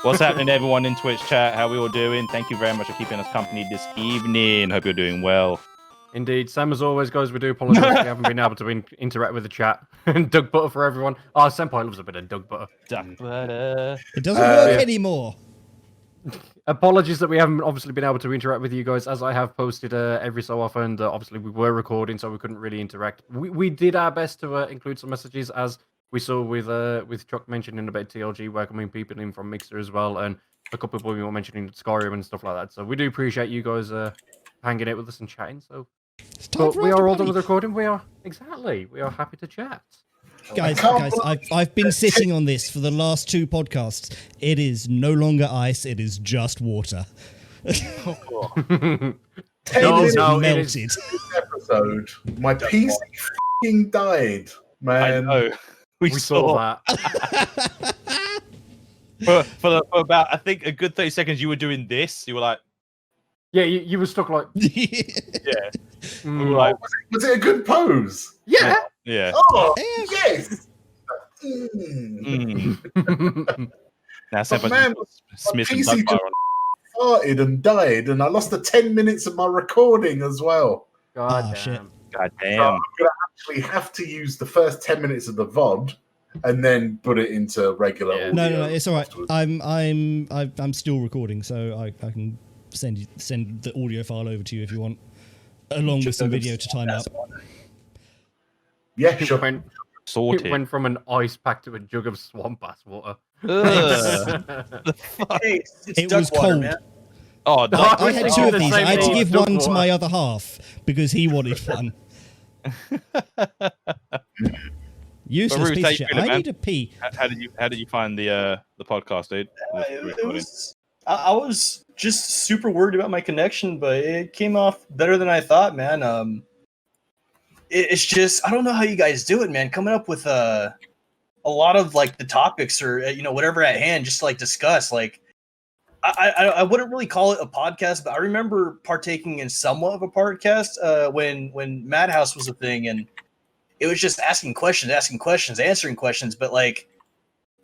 What's happening, everyone in Twitch chat? How we all doing? Thank you very much for keeping us company this evening. Hope you're doing well. Indeed. Same as always, guys. We do apologize. We haven't been able to interact with the chat. And Doug Butter for everyone. Oh, Senpai loves a bit of Doug Butter. Duck butter. It doesn't work anymore. Apologies that we haven't obviously been able to interact with you guys, as I have posted every so often. Obviously, we were recording, so we couldn't really interact. We did our best to include some messages, as we saw with Chuck mentioning about TLG welcoming people in from Mixer as well, and a couple of people were mentioning Skyrim and stuff like that. So we do appreciate you guys hanging out with us and chatting. So, but we are all done with the recording. We are happy to chat. Guys, I've been sitting on this for the last 2 podcasts. It is no longer ice, it is just water. It is melted. This episode, my PC f***ing died, man. I know. We saw that. for about, I think, a good 30 seconds, you were doing this. You were like... Yeah, you were stuck like... Yeah. We were like... Was it a good pose? Yeah. Yeah. Oh, yes. Now, But man, my PC just farted and died, and I lost the 10 minutes of my recording as well. God damn. Shit. God So damn. I'm going to actually have to use the first 10 minutes of the VOD and then put it into regular audio. No, it's all right. I'm still recording, so I can send the audio file over to you if you want, along with some video to time up. Yeah, sure. Sorted. It went from an ice pack to a jug of swamp ass water. The fuck? Hey, it's It duck was water, cold. man. Oh, no. I had 2 of the these. same I had to thing. give Duck one to water. my other half because he wanted one. Useless Ruth, piece how of you shit. feeling, I man? need to pee. How did you find the podcast, dude? It was. I was just super worried about my connection, but it came off better than I thought, man. It's just I don't know how you guys do it, man. Coming up with a lot of like the topics or whatever at hand, just to, like discuss. Like I wouldn't really call it a podcast, but I remember partaking in somewhat of a podcast when Madhouse was a thing, and it was just asking questions, answering questions. But like,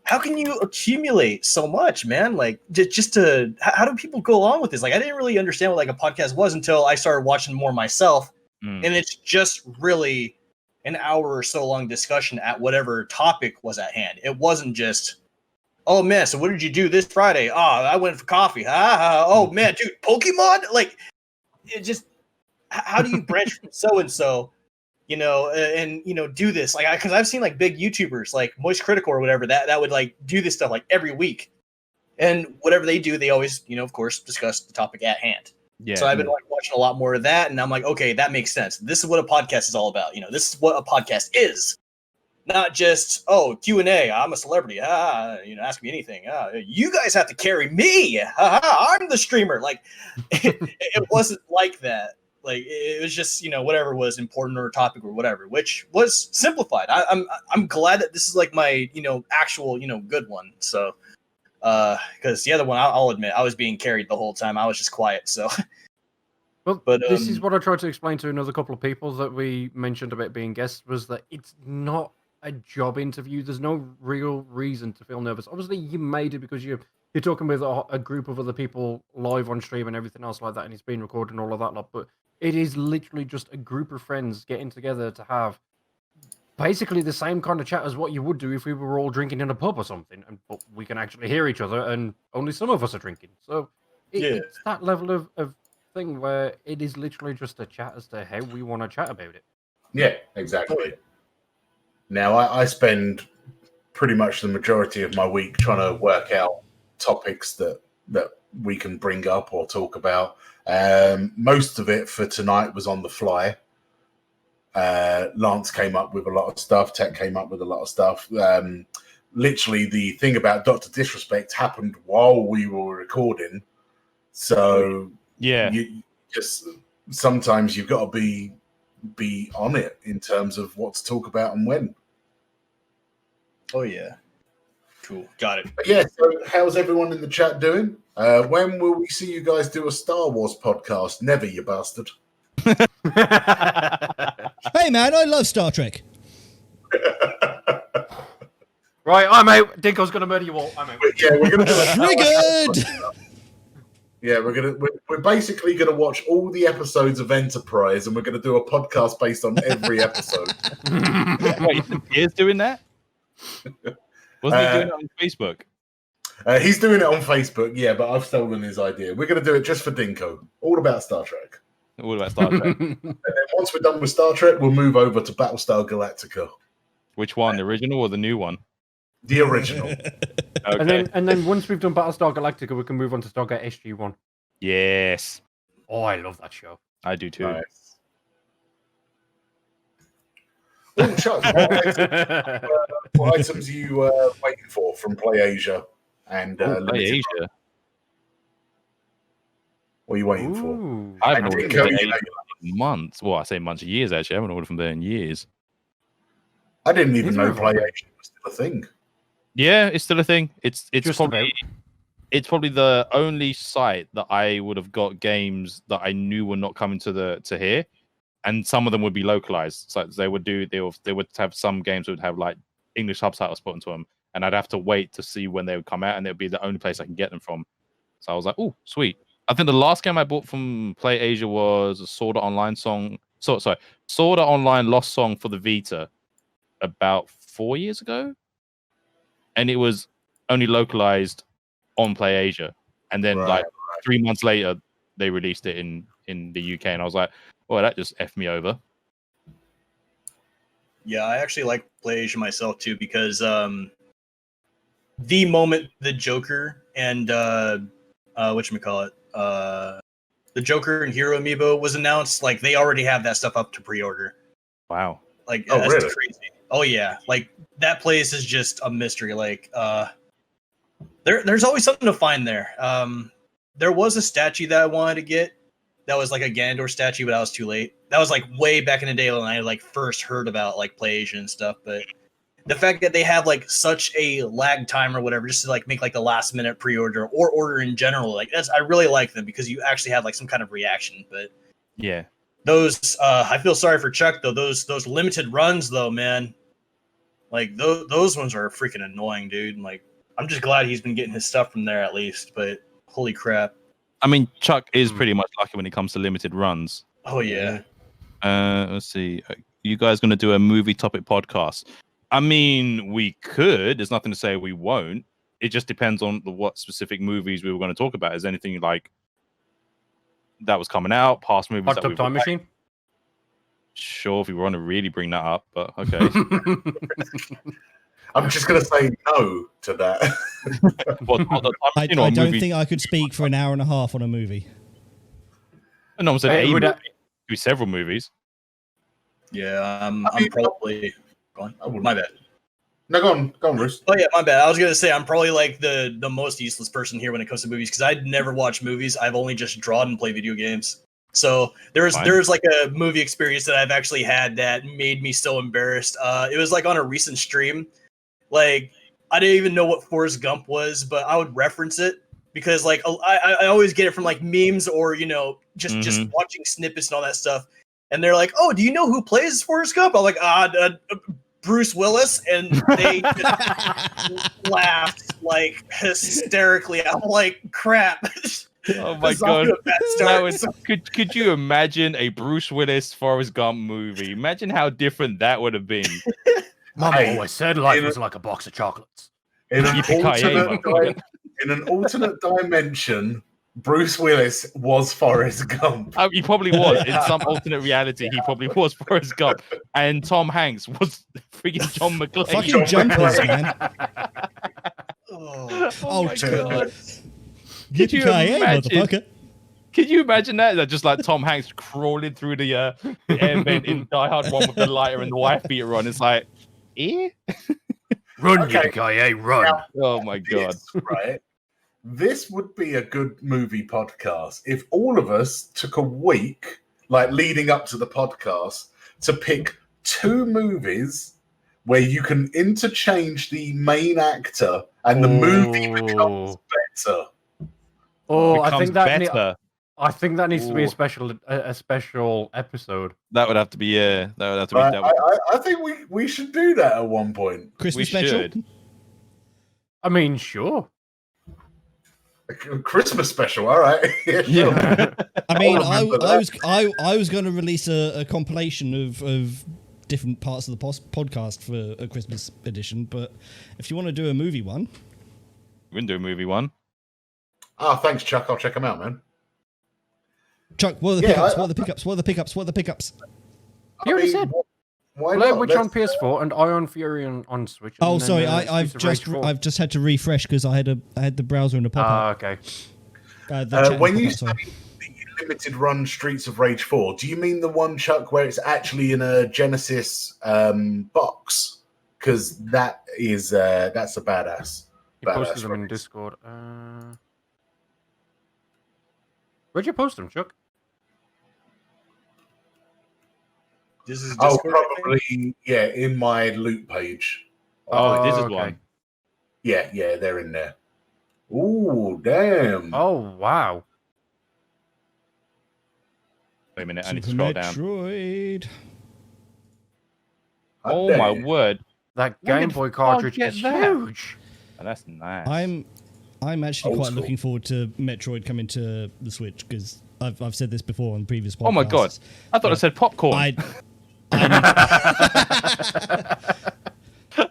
how can you accumulate so much, man? Like, just to how do people go along with this? Like, I didn't really understand what like a podcast was until I started watching more myself. And it's just really an hour or so long discussion at whatever topic was at hand. It wasn't just, oh man, so what did you do this Friday? Oh, I went for coffee. Oh man, dude, Pokemon? Like, it just, how do you branch from so-and-so, and do this? Like, because I've seen like big YouTubers like Moist Critical or whatever that would like do this stuff like every week. And whatever they do, they always, of course, discuss the topic at hand. Yeah. So I've been like watching a lot more of that, and I'm like, okay, that makes sense. This is what a podcast is all about. This is what a podcast is, not just Q&A. I'm a celebrity. Ask me anything. You guys have to carry me. I'm the streamer. Like, it wasn't like that. Like, it was just whatever was important or topic or whatever, which was simplified. I'm glad that this is like my actual good one. So. Because the other one, I'll admit, I was being carried the whole time. I was just quiet. So, but this is what I tried to explain to another couple of people that we mentioned about being guests, was that it's not a job interview. There's no real reason to feel nervous. Obviously, you made it because you're talking with a group of other people live on stream and everything else like that, and it's being recorded and all of that lot. But it is literally just a group of friends getting together to have basically the same kind of chat as what you would do if we were all drinking in a pub or something, but we can actually hear each other, and only some of us are drinking. So it's that level of thing where it is literally just a chat as to how we want to chat about it. Yeah, exactly. Now, I spend pretty much the majority of my week trying to work out topics that we can bring up or talk about. Most of it for tonight was on the fly. Lance came up with a lot of stuff. Tech came up with a lot of stuff. Literally, the thing about Dr. Disrespect happened while we were recording. So yeah, you just sometimes you've got to be on it in terms of what to talk about and when. Oh yeah, cool, got it. But yeah, so how's everyone in the chat doing? When will we see you guys do a Star Wars podcast? Never, you bastard. Hey man, I love Star Trek. Right, I'm out. Dinko's gonna murder you all. I'm out. Yeah, we're gonna do Triggered. Yeah, we're basically gonna watch all the episodes of Enterprise, and we're gonna do a podcast based on every episode. Wait, he is doing that? Wasn't he doing it on Facebook? He's doing it on Facebook, yeah, but I've stolen his idea. We're gonna do it just for Dinko, all about Star Trek. All about Star Trek. And then once we're done with Star Trek, we'll move over to Battlestar Galactica. Which one, the original or the new one? The original. Okay. And then once we've done Battlestar Galactica, we can move on to Stargate SG-1. Yes, Oh, I love that show. I do too. Nice. Oh, Chuck, what items are you waiting for from Play Asia and Play Limited? Asia. What are you waiting for? Ooh. I haven't I ordered think from you there know, in months. Well, I say months, years actually. I haven't ordered from there in years. I didn't even Is know there Play a- Asia was still a thing. Yeah, it's still a thing. It's Just probably the only site that I would have got games that I knew were not coming to here, and some of them would be localized. So they would have some games that would have like English subtitles put into them, and I'd have to wait to see when they would come out, and it would be the only place I can get them from. So I was like, oh, sweet. I think the last game I bought from Play Asia was a Sword Art Online Sword Art Online Lost Song for the Vita about 4 years ago. And it was only localized on Play Asia. And then Right. 3 months later, they released it in the UK. And I was like, well, that just F'd me over. Yeah, I actually like Play Asia myself too because the moment the Joker and whatchamacallit, the Joker and Hero amiibo was announced, like they already have that stuff up to pre-order. Wow. Like Oh, that's really? crazy. Oh yeah, like that place is just a mystery. Like there's always something to find there. There was a statue that I wanted to get that was like a Ganondorf statue, but I was too late. That was like way back in the day when I like first heard about like Play Asia and stuff. But the fact that they have like such a lag time or whatever, just to like make like the last minute pre-order or order in general, like I really like them because you actually have like some kind of reaction. But Yeah. those I feel sorry for Chuck though. Those limited runs though, man. Like those ones are freaking annoying, dude. Like I'm just glad he's been getting his stuff from there at least. But holy crap! I mean, Chuck is pretty much lucky when it comes to limited runs. Oh yeah. Let's see. You guys going to do a movie topic podcast? I mean, we could. There's nothing to say we won't. It just depends on what specific movies we were going to talk about. Is anything like that was coming out, past movies? Hot that Tub we've Time watched? Machine? Sure, if we want to really bring that up, but okay. I'm just going to say no to that. I don't think I could speak for an hour and a half on a movie. No one said It a would, movie. Could be several movies. Yeah, I'm I mean, probably going. My bad. No, go on, Bruce. Oh yeah, my bad. I was gonna say I'm probably like the most useless person here when it comes to movies because I'd never watch movies. I've only just drawn and play video games. So there's like a movie experience that I've actually had that made me so embarrassed. It was like on a recent stream. Like I didn't even know what Forrest Gump was, but I would reference it because like I always get it from like memes or just watching snippets and all that stuff. And they're like, "Oh, do you know who plays Forrest Gump?" I'm like, Bruce Willis, and they just laughed like hysterically. I'm like, crap. Oh my god! Could you imagine a Bruce Willis Forrest Gump movie? Imagine how different that would have been. Mum always said life was like a box of chocolates. In an alternate dimension, Bruce Willis was Forrest Gump. He probably was. In some alternate reality, he probably was Forrest Gump. And Tom Hanks was freaking John McClane. Fucking jumpers, man. Oh my god. Could you imagine? Motherfucker. Can you imagine that? That just like Tom Hanks crawling through the air vent in Die Hard 1 with the lighter and the wife beater on. It's like, Run, yippee-ki-yay, run. Now, oh my god. Right. This would be a good movie podcast if all of us took a week, like leading up to the podcast, to pick 2 movies where you can interchange the main actor and the movie becomes better. Oh, Becomes I think that needs to be a special episode. That would have to be, That would have to be. I think we should do that at one point. Christmas We special. should. I mean, sure. Christmas special, all right. Yeah, sure. Yeah. I mean, I I was going to release a compilation of different parts of the podcast for a Christmas edition, but if you want to do a movie one, We can do a movie one. Oh, thanks, Chuck. I'll check them out, man. Chuck, what are the pickups? What are the pickups? What are the pickups? What are the pickups? You already said. Why Blair not? Witch on PS4 and Ion Fury on Switch. Oh, and sorry, then, I've just had to refresh because I had the browser in the pop-up. okay. When you say the limited run Streets of Rage 4, do you mean the one, Chuck, where it's actually in a Genesis box? Because that is that's a badass. You posted them in Discord. Where'd you post them, Chuck? This is Oh, Discord, probably in my loot page. Oh, this is okay. one. Yeah, they're in there. Ooh, damn. Oh, wow. Wait a minute, I need to Super scroll down. Metroid. Hot Oh my damn. word. That Where Game did Boy I cartridge get is that? huge. Oh, that's nice. I'm actually Old quite school. looking forward to Metroid coming to the Switch because I've said this before on previous podcasts. Oh my god. I thought I said popcorn. I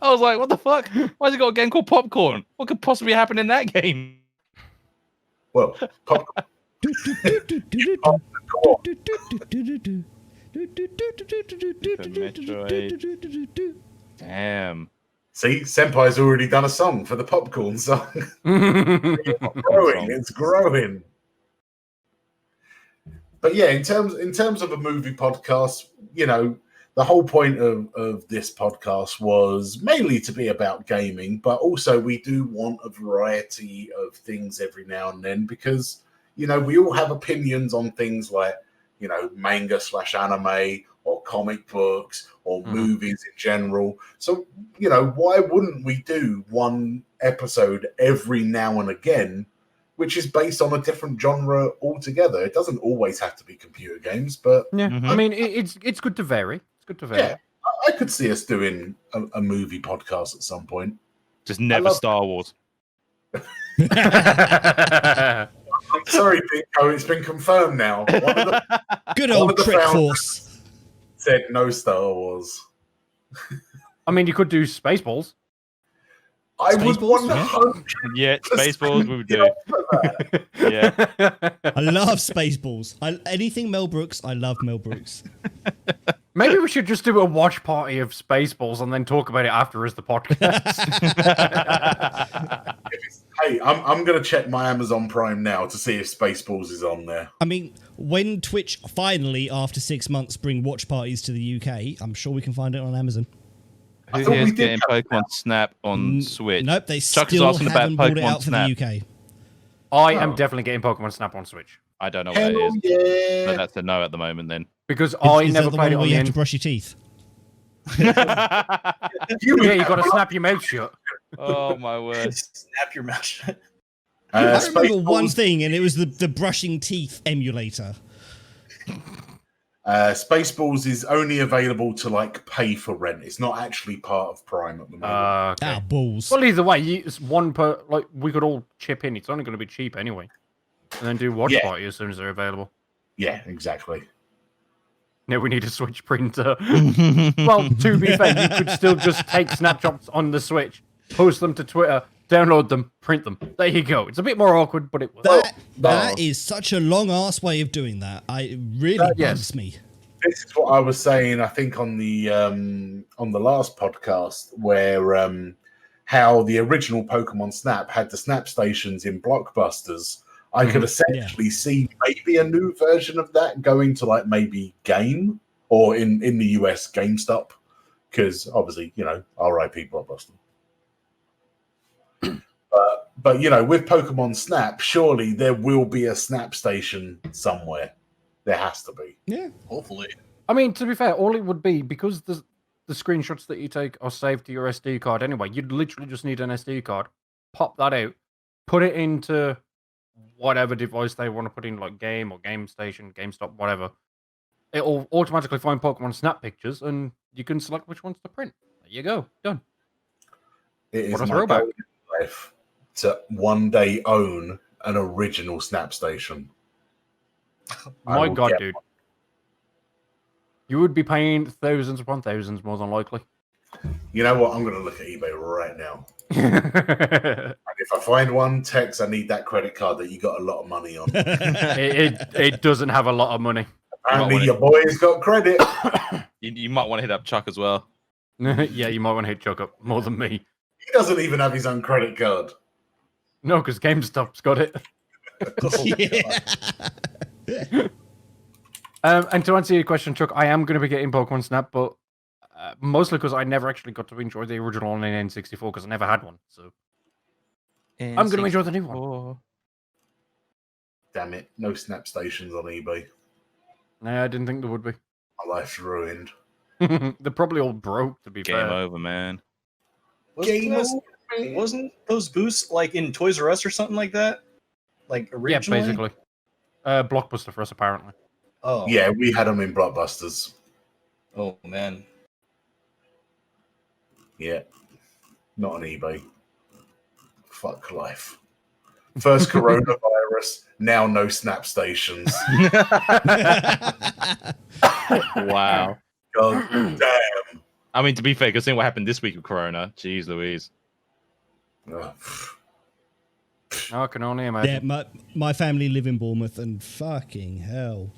I was like, what the fuck? Why has it got a game called Popcorn? What could possibly happen in that game? Well, pop. Damn. See, Senpai's already done a song for the popcorn song. It's growing. But yeah, in terms of a movie podcast, you know, the whole point of this podcast was mainly to be about gaming, but also we do want a variety of things every now and then because, you know, we all have opinions on things like, you know, manga/anime or comic books or movies in general. So, you know, why wouldn't we do one episode every now and again, which is based on a different genre altogether? It doesn't always have to be computer games, but Yeah, Mhm. I mean, it's good to vary. It's good to vary. yeah, I could see us doing a movie podcast at some point. Just never love- Star Wars. I'm sorry, Binko, it's been confirmed now. One of them Good One old of the Trick founders- Force. said no Star Wars. I mean, you could do Spaceballs. I would Spaceballs, 100% Yeah, Spaceballs we would be do. up for that. Yeah. I love Spaceballs. Anything Mel Brooks, I love Mel Brooks. Maybe we should just do a watch party of Spaceballs and then talk about it after as the podcast. Hey, I'm going to check my Amazon Prime now to see if Spaceballs is on there. I mean, when Twitch finally, after 6 months, bring watch parties to the UK, I'm sure we can find it on Amazon. I Who thought here's we did getting have Pokemon Snap on Switch? Nope, they Chuck is still asking about haven't brought it Pokemon out for Snap. the UK. I am definitely getting Pokemon Snap on Switch I don't know what that Hell is. yeah. But that's a no at the moment then. because Is I that never the played it one where on you the have to end. brush your teeth? Yeah, you got to snap your mouth shut. Oh my word. Snap your mouth shut. I remember Spaceballs- one thing, and it was the brushing teeth emulator. Spaceballs is only available to like pay for rent. It's not actually part of Prime at the moment. Okay. Ah, balls. Well, either way, it's one per. Like we could all chip in. It's only going to be cheap anyway, and then do watch Yeah. party as soon as they're available. Yeah, exactly. Now we need a Switch printer. Well, to be fair, you could still just take snapshots on the Switch, post them to Twitter, download them, print them. There you go. It's a bit more awkward, but it works. That is such a long ass way of doing that. It really Yes. bugs me. This is what I was saying, I think, on the last podcast, where how the original Pokemon Snap had the Snap stations in Blockbusters. I could essentially see maybe a new version of that going to like maybe Game or in the US GameStop, because obviously, you know, RIP Blockbuster. But you know, with Pokemon Snap, surely there will be a Snap station somewhere. There has to be. Yeah. Hopefully. I mean, to be fair, all it would be, because the screenshots that you take are saved to your SD card anyway, you'd literally just need an SD card, pop that out, put it into whatever device they want to put in, like Game or Game Station, GameStop, whatever. It'll automatically find Pokemon Snap pictures, and you can select which ones to print. There you go. Done. It is What a my throwback. go-to life to one day own an original Snap station. My God, dude. You would be paying thousands upon thousands, more than likely. You know what? I'm going to look at eBay right now. And if I find one, Tex, I need that credit card that you got a lot of money on. it doesn't have a lot of money. Apparently, your boy's got credit. You might want to hit up Chuck as well. Yeah, you might want to hit Chuck up more than me. He doesn't even have his own credit card. No, because GameStop's got it. And to answer your question, Chuck, I am going to be getting Pokemon Snap, but mostly because I never actually got to enjoy the original on N64 because I never had one. So I'm going to enjoy the new one. Damn it. No Snap stations on eBay. No, I didn't think there would be. My life's ruined. They're probably all broke, to be fair. Game over, man. Wasn't those booths like in Toys R Us or something like that? Like originally? Yeah, basically. Blockbuster for us, apparently. Oh. Yeah, we had them in Blockbusters. Oh, man. Yeah. Not on eBay. Fuck life. First coronavirus, now no Snap stations. Wow. God damn. I mean, to be fair, considering what happened this week with Corona, jeez Louise. Ugh. I can only imagine. Yeah, my family live in Bournemouth, and fucking hell.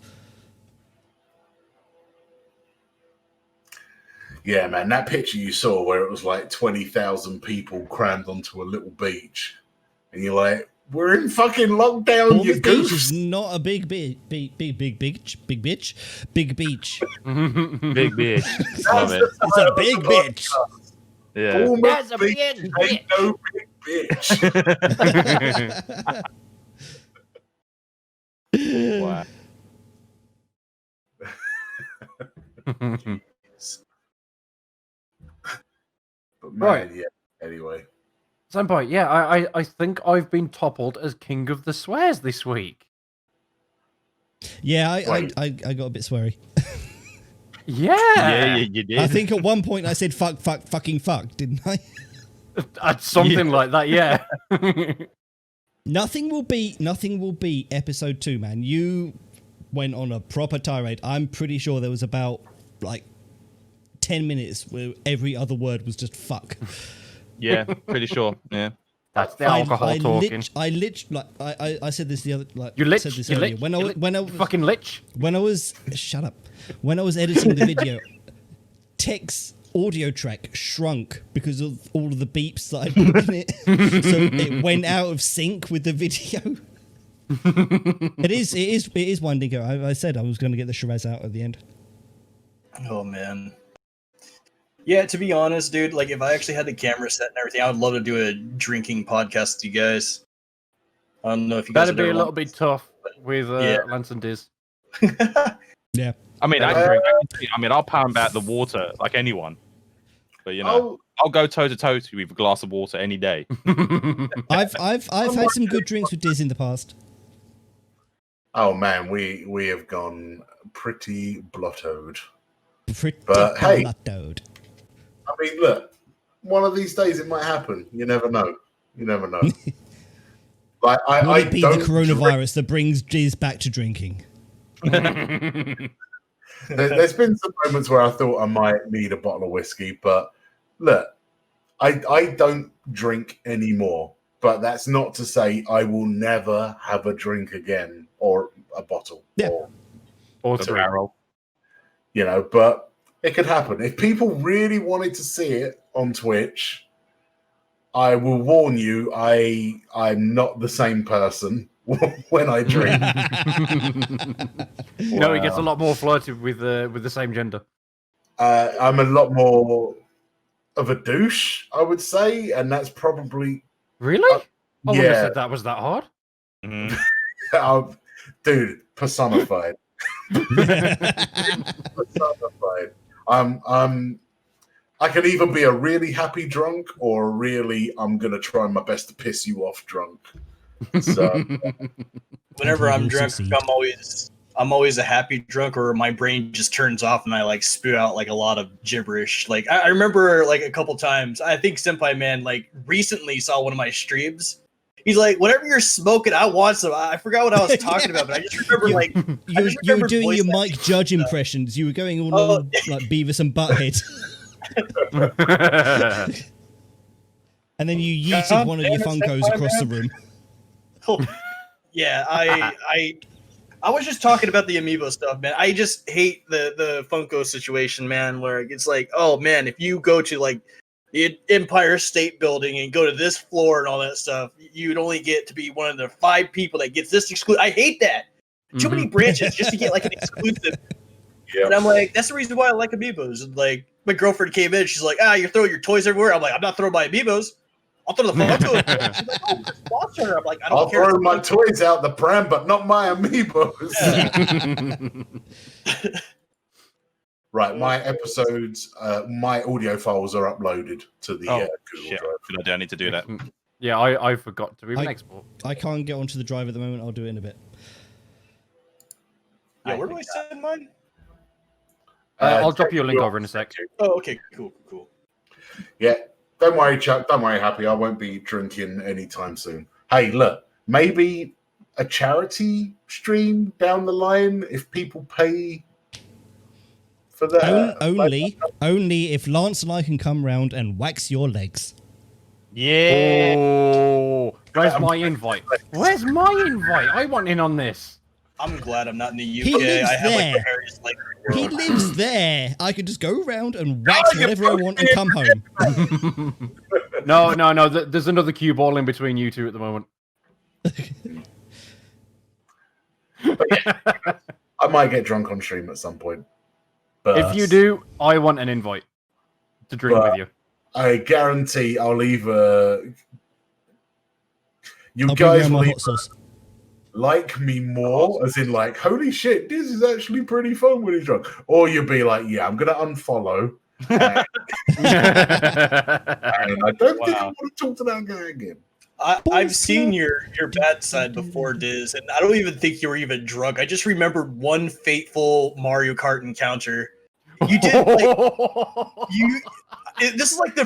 Yeah, man, that picture you saw where it was like 20,000 people crammed onto a little beach, and you're like, we're in fucking lockdown, you Bournemouth Beach goofs. is not a big beach. Big beach. Big bitch. Love it. It's a big bitch. Yeah. Bournemouth Beach ain't no big bitch. Wow. But man, Right. yeah, anyway. Senpai, yeah, I think I've been toppled as king of the swears this week. Yeah, I got a bit sweary. Yeah. Yeah, you did. I think at one point I said fucking fuck, didn't I? Something like that, yeah. Nothing will be episode 2, man. You went on a proper tirade. I'm pretty sure there was about like 10 minutes where every other word was just fuck. Yeah, pretty sure. Yeah. That's the alcohol talking. I said this the other said this You earlier. lich? When I Fucking lich. when I was shut up. When I was editing the video, Tech's audio track shrunk because of all of the beeps that I put in it. So it went out of sync with the video. It is winding go. I said I was going to get the Shiraz out at the end. Oh, man. Yeah, to be honest, dude, like if I actually had the camera set and everything, I would love to do a drinking podcast with you guys. I don't know if you guys That'd be a little bit tough with Lance and Dizz. Yeah. I mean, I drink. I mean, I'll pound back the water like anyone. But you know, I'll go toe to toe with a glass of water any day. I've had some good drinks with Dizz in the past. Oh man, we have gone pretty blottoed. But hey, blottoed. I mean, look, one of these days it might happen. You never know. You never know. Like Will it be the don't coronavirus that brings Dizz back to drinking? There's been some moments where I thought I might need a bottle of whiskey, but look, I don't drink anymore. But that's not to say I will never have a drink again or a bottle or a barrel. You know, but it could happen. If people really wanted to see it on Twitch, I will warn you, I'm not the same person when I drink. No, he gets a lot more flirty with the same gender. I'm a lot more of a douche, I would say, and that's probably really. I wouldn't have yeah. said that was that hard. Mm-hmm. Dude, personified. Personified. I can either be a really happy drunk or really I'm gonna try my best to piss you off drunk. So whenever I'm drunk, I'm always a happy drunk, or my brain just turns off and I like spew out like a lot of gibberish. Like I remember like a couple times, I think Senpai Man like recently saw one of my streams. He's like, whatever you're smoking, I want some. I forgot what I was talking about, but I just remember like you were doing your Mike Judge impressions. You were going all like Beavis and Butthead. And then you yeeted one of your Funkos across the room. Oh, yeah, I was just talking about the amiibo stuff, man. I just hate the Funko situation, man, where it's like, oh man, if you go to like the Empire State Building and go to this floor and all that stuff, you'd only get to be one of the 5 people that gets this exclusive. I hate that. Too many branches just to get like an exclusive. Yep. And I'm like, that's the reason why I like amiibos. And like, my girlfriend came in, she's like, you're throwing your toys everywhere. I'm like, I'm not throwing my amiibos. I'll throw the Funko. She's like, oh, sponsor her. I'm like, I'll throw my toys out the pram, but not my amiibos. Yeah. Right, my episodes, my audio files are uploaded to the Google Drive. Good idea. I need to do that. Yeah, I forgot to even export. I can't get onto the drive at the moment. I'll do it in a bit. Yeah, where do I send mine? I'll drop you a link over in a sec. Oh, okay, cool. Yeah, don't worry, Chuck. Don't worry, Happy. I won't be drinking anytime soon. Hey, look, maybe a charity stream down the line if people pay for that. Only if Lance and I can come round and wax your legs. Yeah. Oh, where's my invite? Where's my invite? I want in on this. I'm glad I'm not in the UK. He lives I have there. like the hairiest leg in the He world. lives there. I could just go around and wax whatever I want and come home. No. There's another cue ball in between you two at the moment. Yeah, I might get drunk on stream at some point. But if you do, I want an invite to drink with you. I guarantee I'll either I'll guys will either like me more, as in like, holy shit, this is actually pretty fun when he's drunk, or you'll be like, yeah, I'm gonna unfollow. And I don't think I want to talk to that guy again. I've seen your bad side before, Dizz, and I don't even think you were even drunk. I just remembered one fateful Mario Kart encounter. You did this is like the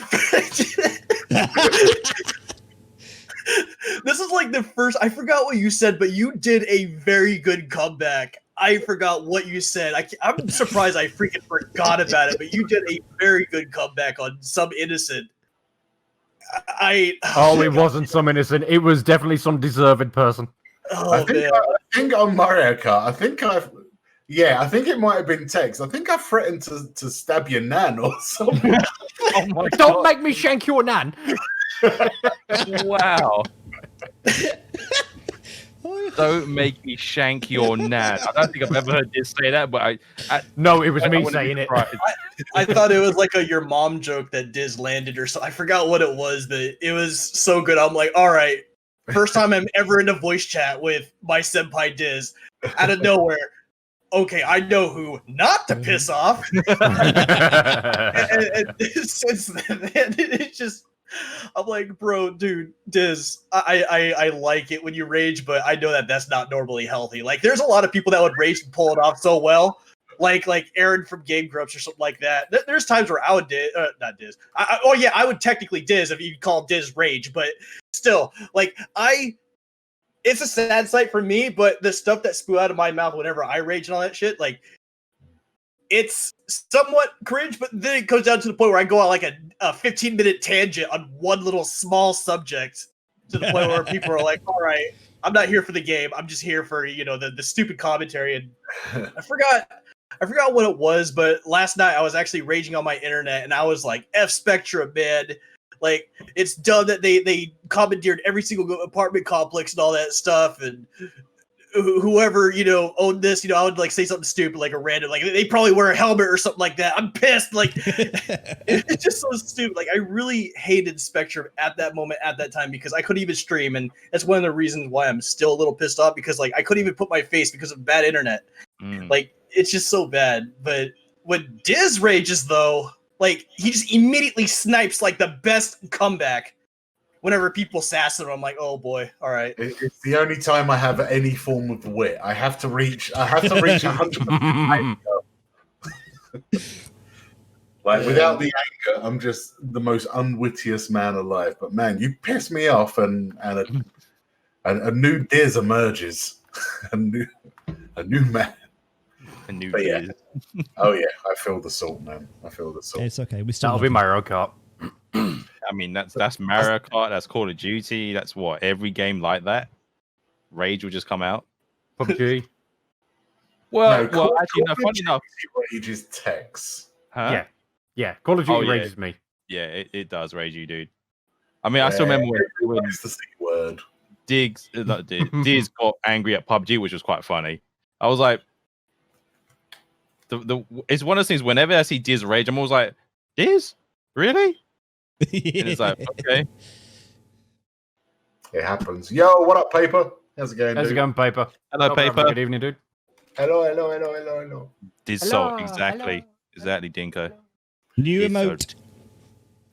this is like the first. I forgot what you said, but you did a very good comeback. I forgot what you said. I'm surprised I freaking forgot about it, but you did a very good comeback on some innocent. It wasn't some innocent. It was definitely some deserved person. I think on Mario Kart, I think it might have been Tex. I think I threatened to stab your nan or something. Oh my God. Don't make me shank your nan. Wow. Don't make me shank your nan. I don't think I've ever heard Dizz say that, but no, it was me saying it. I thought it was like your mom joke that Dizz landed or something. I forgot what it was, but it was so good. I'm like, all right, first time I'm ever in a voice chat with my senpai Dizz out of nowhere. Okay, I know who not to piss off. and since then, it's just, I'm like, bro, dude, Dizz, I like it when you rage, but I know that that's not normally healthy. Like, there's a lot of people that would rage and pull it off so well, like Aaron from Game Grumps or something like that. There's times where I would not Dizz. I would technically Dizz if you call Dizz rage, but still, like it's a sad sight for me, but the stuff that spew out of my mouth whenever I rage and all that shit, like, it's somewhat cringe, but then it goes down to the point where I go on like a 15-minute tangent on one little small subject to the point where people are like, all right, I'm not here for the game. I'm just here for, the stupid commentary. And I forgot what it was, but last night I was actually raging on my internet and I was like, F Spectra, man. Like, it's dumb that they commandeered every single apartment complex and all that stuff, and whoever owned this, I would like say something stupid, like a random, like they probably wear a helmet or something like that. I'm pissed. Like, it's just so stupid. Like, I really hated Spectrum at that moment, at that time, because I couldn't even stream, and that's one of the reasons why I'm still a little pissed off, because like I couldn't even put my face because of bad internet. Like, it's just so bad. But when Dizz rages though, like, he just immediately snipes like the best comeback whenever people sass them, I'm like, oh boy, all right. It's the only time I have any form of wit. I have to reach 100%. Without the anger, I'm just the most unwittiest man alive. But man, you piss me off, and a new Dizz emerges, a new man. A new Dizz. Oh yeah, I feel the salt, man. I feel the salt. It's okay. We still That'll be Mario Kart. I mean, that's Mario Kart, that's Call of Duty, that's what, every game like that. Rage will just come out. PUBG. Well, actually, no, funny enough. Rage is Tex. Huh? Yeah. Call of Duty rages me. Yeah, it does rage you, dude. I mean, I still remember when it's the C word. Dizz got angry at PUBG, which was quite funny. I was like, it's one of those things. Whenever I see Dizz rage, I'm always like, Dizz, really? And it's like, okay. It happens. Yo, what up, Paper? How's it going, How's it going, Paper? Hello, Paper. Good evening, dude. Hello. Dizz salt, exactly, Dinko. New Dizz emote.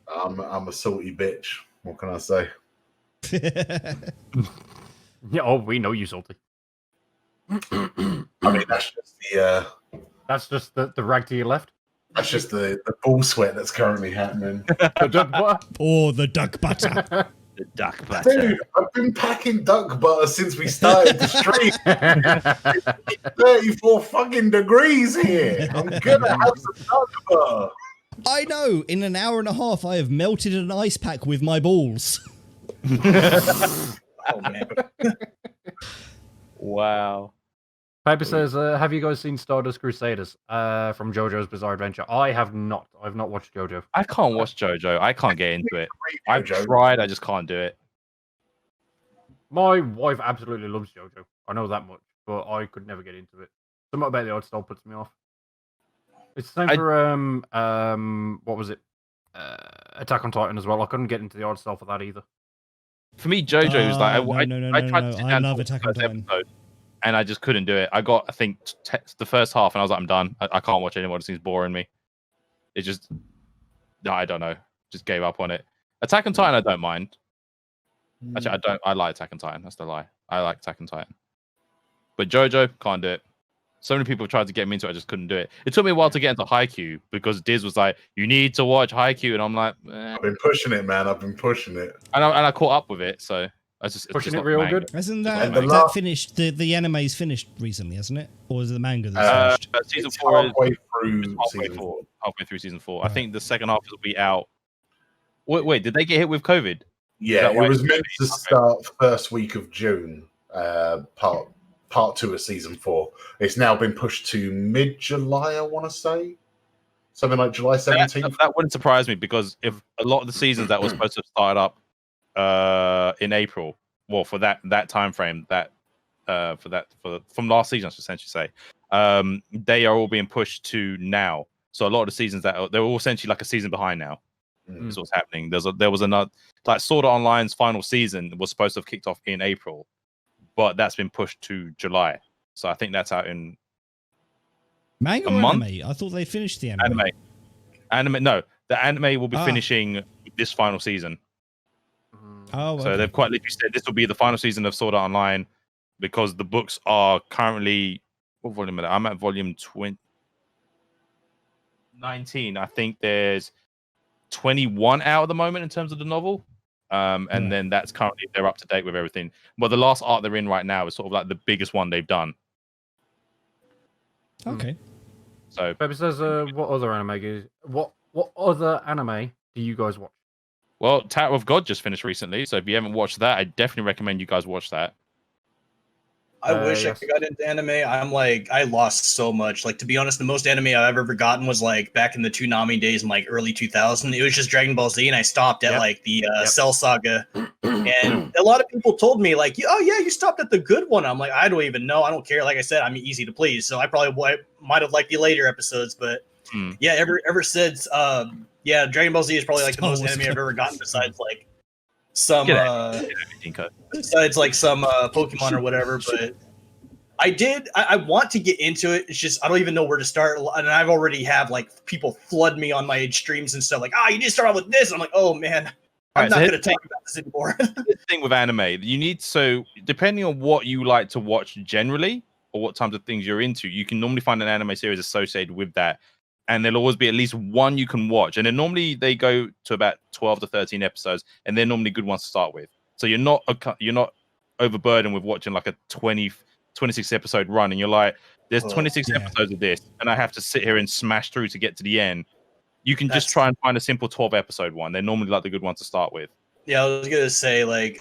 I'm a salty bitch. What can I say? Yeah. Oh, we know you salty. I mean, that's just the. That's just the rag to your left. That's just the ball sweat that's currently happening. The duck butter. Or the duck butter. The duck butter. Dude, I've been packing duck butter since we started the stream. It's 34 fucking degrees here. I'm gonna have some duck butter. I know. In an hour and a half, I have melted an ice pack with my balls. Oh man. Wow. Paper says, have you guys seen Stardust Crusaders from JoJo's Bizarre Adventure? I have not. I've not watched JoJo. I can't watch JoJo. I can't get into it. I've tried. I just can't do it. My wife absolutely loves JoJo. I know that much, but I could never get into it. Something about the art style puts me off. It's the same for what was it? Attack on Titan as well. I couldn't get into the art style for that either. For me, JoJo is like I tried to sit I down love for Attack on Titan. episode, and I just couldn't do it. I got, I think, the first half, and I was like, I'm done. I can't watch anymore. It seems boring me. It just, no, I don't know. Just gave up on it. Attack on Titan, I don't mind. Actually, I like Attack on Titan. That's the lie. I like Attack on Titan. But JoJo, can't do it. So many people have tried to get me into it. I just couldn't do it. It took me a while to get into Haikyuu because Dizz was like, you need to watch Haikyuu. And I'm like, I've been pushing it, man. I've been pushing it. And I caught up with it. So I just pushing it real good. Hasn't that finished? The anime's finished recently, hasn't it? Or is it the manga that's finished? Season 4 halfway through halfway through season 4. Right. I think the second half will be out. Wait, did they get hit with COVID? Yeah, it was meant to start first week of June, part 2 of season 4. It's now been pushed to mid-July, I want to say. Something like July 17th. That wouldn't surprise me because if a lot of the seasons that were supposed to have started up in April, well, for that time frame, from last season, I should essentially say, they are all being pushed to now. So a lot of the seasons they're all essentially like a season behind now. Is what's happening. There was another, like, Sword Art Online's final season was supposed to have kicked off in April, but that's been pushed to July. So I think that's out in manga a or month. Anime? I thought they finished the anime. No, the anime will be finishing this final season. Oh, okay. So they've quite literally said this will be the final season of Sword Art Online because the books are currently, what volume are they? I'm at volume 19. I think there's 21 out at the moment in terms of the novel. And then that's currently, they're up to date with everything. But the last arc they're in right now is sort of like the biggest one they've done. Okay. So Pepe says, what other anime? What other anime do you guys watch? Well, Tower of God just finished recently, so if you haven't watched that, I definitely recommend you guys watch that. I wish I got into anime. I'm like, I lost so much. Like, to be honest, the most anime I've ever gotten was like back in the Toonami days in like early 2000. It was just Dragon Ball Z, and I stopped at like the Cell Saga. And a lot of people told me like, oh yeah, you stopped at the good one. I'm like, I don't even know. I don't care. Like I said, I'm easy to please, so I probably might have liked the later episodes, but yeah, ever since, yeah, Dragon Ball Z is probably like the most anime I've ever gotten besides like some besides like some Pokemon or whatever. But I want to get into it. It's just I don't even know where to start, and I've already have like people flood me on my streams and stuff like, you need to start out with this. I'm like, oh man, I'm not going to talk about this anymore. The thing with anime, depending on what you like to watch generally, or what types of things you're into, you can normally find an anime series associated with that. And there'll always be at least one you can watch. And then normally they go to about 12 to 13 episodes, and they're normally good ones to start with. So you're not overburdened with watching like a 26 episode run, and you're like, there's 26 episodes of this, and I have to sit here and smash through to get to the end. You can just try and find a simple 12 episode one. They're normally like the good ones to start with. Yeah, I was gonna say, like,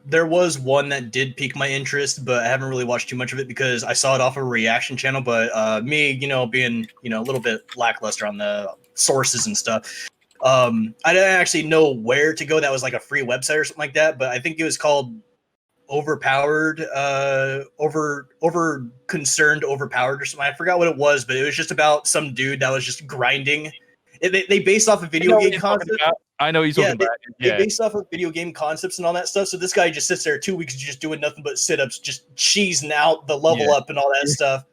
there was one that did pique my interest, but I haven't really watched too much of it because I saw it off a reaction channel. But me, being a little bit lackluster on the sources and stuff, I didn't actually know where to go. That was like a free website or something like that. But I think it was called Overpowered, Concerned Overpowered or something. I forgot what it was, but it was just about some dude that was just grinding. They based off a video game concept. I know he's talking about. They based off of video game concepts and all that stuff. So this guy just sits there 2 weeks just doing nothing but sit-ups, just cheesing out the level up and all that stuff.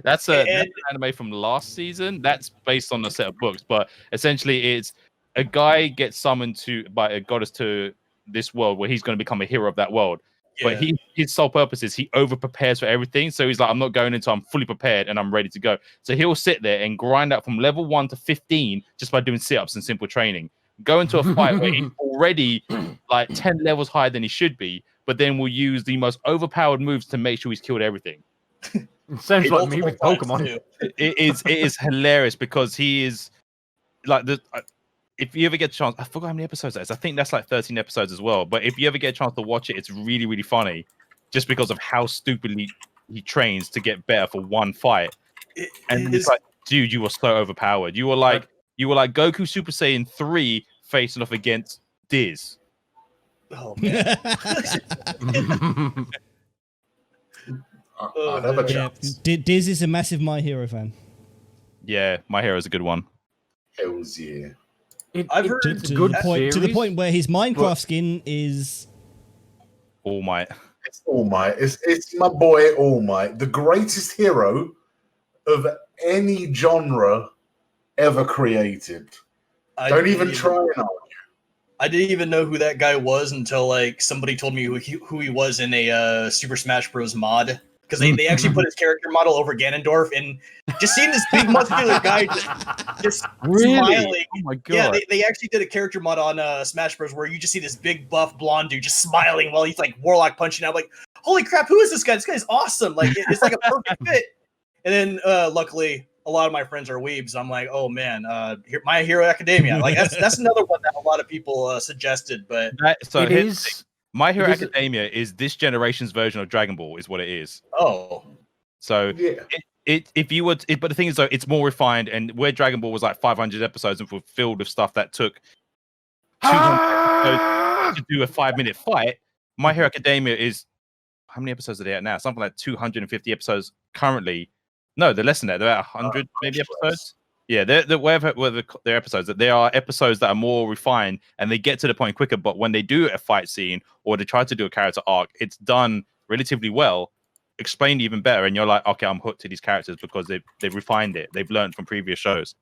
That's an anime from last season. That's based on a set of books, but essentially it's a guy gets summoned by a goddess to this world where he's going to become a hero of that world. But his sole purpose is he over prepares for everything. So he's like, I'm not going into, I'm fully prepared and I'm ready to go. So he'll sit there and grind out from level 1 to 15 just by doing sit-ups and simple training. Go into a fight where he's already like 10 levels higher than he should be, but then will use the most overpowered moves to make sure he's killed everything. It sounds like me with Pokemon. It is hilarious because he is like if you ever get a chance, I forgot how many episodes that is. I think that's like 13 episodes as well. But if you ever get a chance to watch it, it's really, really funny just because of how stupidly he trains to get better for one fight. It's like, dude, you were so overpowered. You were like Goku Super Saiyan 3 facing off against Dizz. Oh, man. Dizz is a massive My Hero fan. Yeah, My Hero is a good one. Hells yeah. I've heard it's a good point. To the point where his Minecraft skin is All Might. It's All Might. It's my boy All Might, the greatest hero of any genre ever created. Don't even try and argue. I didn't even know who that guy was until like somebody told me who he was in a Super Smash Bros. Mod. Because they actually put his character model over Ganondorf, and just seeing this big muscular guy just really? Smiling. Oh my god! Yeah, they actually did a character mod on Smash Bros. Where you just see this big buff blonde dude just smiling while he's like Warlock punching out. Like, holy crap, who is this guy? This guy's awesome! Like, it's like a perfect fit. And then luckily, a lot of my friends are weebs. I'm like, oh man, My Hero Academia. Like that's another one that a lot of people suggested. But My Hero Academia is this generation's version of Dragon Ball, is what it is. Oh, so but the thing is though, it's more refined, and where Dragon Ball was like 500 episodes and filled with stuff that took 200 episodes to do a 5-minute fight. My Hero Academia is how many episodes are they at now? Something like 250 episodes currently. No, they're less than that. They're at 100 maybe episodes. Yeah, they're whatever their episodes. That they are episodes that are more refined and they get to the point quicker. But when they do a fight scene or they try to do a character arc, it's done relatively well, explained even better, and you're like, okay, I'm hooked to these characters because they've refined it. They've learned from previous shows.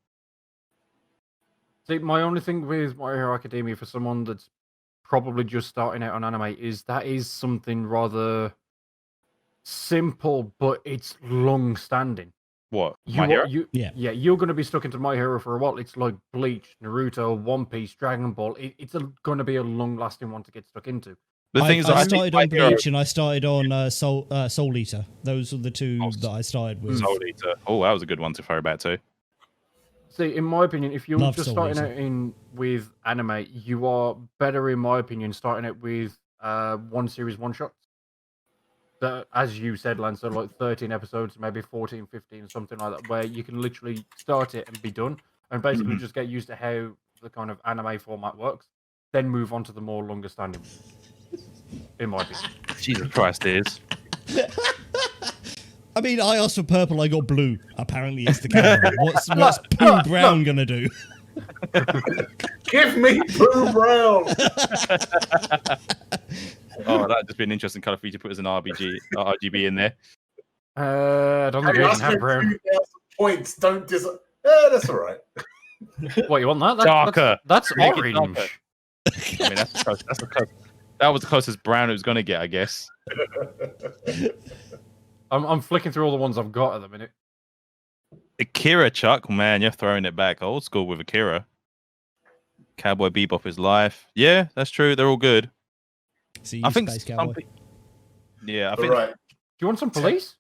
See, my only thing with My Hero Academia for someone that's probably just starting out on anime is that is something rather simple, but it's long-standing. What? My Hero? Yeah, you're going to be stuck into My Hero for a while. It's like Bleach, Naruto, One Piece, Dragon Ball. It's going to be a long-lasting one to get stuck into. The thing is, I started on Bleach and I started on Soul Eater. Those are the two that I started with. Soul Eater. Oh, that was a good one to throw back to. See, in my opinion, if you're just starting out with anime, you are better, in my opinion, starting out with one series, one shots. That, as you said, Lance, like 13 episodes, maybe 14, 15, something like that, where you can literally start it and be done, and basically just get used to how the kind of anime format works, then move on to the more longer standing ones, in my opinion. Jesus Christ, Dizz. I mean, I asked for purple, I got blue. Apparently it's the camera. What's Pooh Brown gonna do? Give me Pooh Brown! Oh, that'd just be an interesting colour for you to put as an RGB in there. I don't think I can have brown. 2,000 points, don't that's all right. What, you want that? Darker. That's Make it orange. darker. I mean, that was the closest brown it was gonna get, I guess. I'm flicking through all the ones I've got at the minute. Akira, Chuck, man, you're throwing it back old school with Akira. Cowboy Bebop is life. Yeah, that's true. They're all good. See, I think Space Cowboy. Yeah, I All think. right. Do you want some police?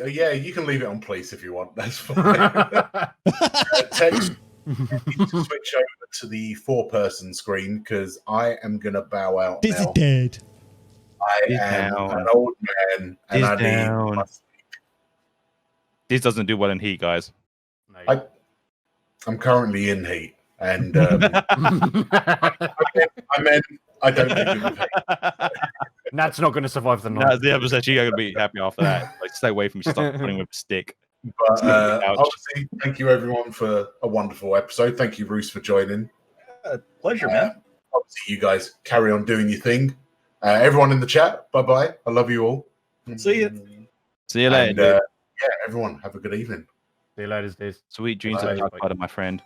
Yeah, you can leave it on police if you want. That's fine. Text to switch over to the 4-person screen because I am gonna bow out This is now. dead. I He's am down. an old man, and He's I down. need. This doesn't do well in heat, guys. I'm currently in heat, and I meant I don't think of heat. Nat's not going to survive the night. That's the episode. You're gonna be happy after that. Like, stay away from me. Stop putting with a stick. But obviously, thank you everyone for a wonderful episode. Thank you, Bruce, for joining. Pleasure, man. Obviously, you guys carry on doing your thing. Everyone in the chat, bye bye. I love you all. See you. See you later. And, dude. yeah, everyone, have a good evening. See you later, Dizz. Sweet dreams Bye. of my friend.